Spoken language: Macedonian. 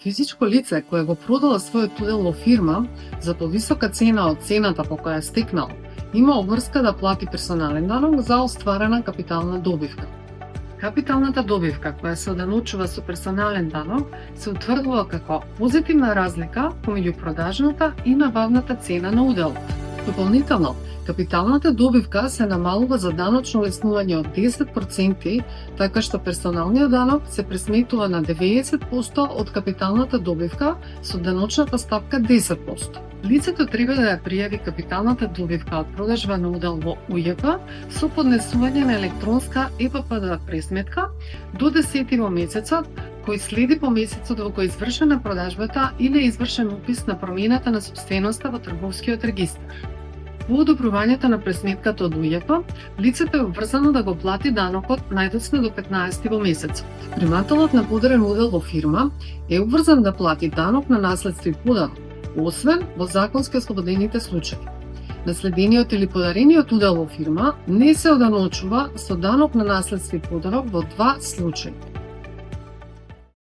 Физичко лице кое го продало својот удел во фирма за повисока цена од цената по која стекнал, има обврска да плати персонален данок за остварена капитална добивка. Капиталната добивка која се оданочува со персонален данок се утврдува како позитивна разлика помеѓу продажната и набавната цена на уделот. Дополнително, капиталната добивка се намалува за даночно леснување од 10%, така што персоналниот данок се пресметува на 90% од капиталната добивка со даночната стапка 10%. Лицето треба да ја пријави капиталната добивка од продажба на удел во УЈП со поднесување на електронска ЕППД пресметка до 10 во месецот, кој следи по месецот во кој извршена продажбата или извршен упис на промената на сопственоста во трговскиот регистар. По одобрувањето на пресметката од УЈП, лицето е обврзано да го плати данокот најдоцна до 15 во месецот. Примателот на подарен удел во фирма е обврзан да плати данок на наследство и подарок, освен во законски ослободените случаи. Наследениот или подарениот удел во фирма не се оданочува со данок на наследство и подарок во два случаи.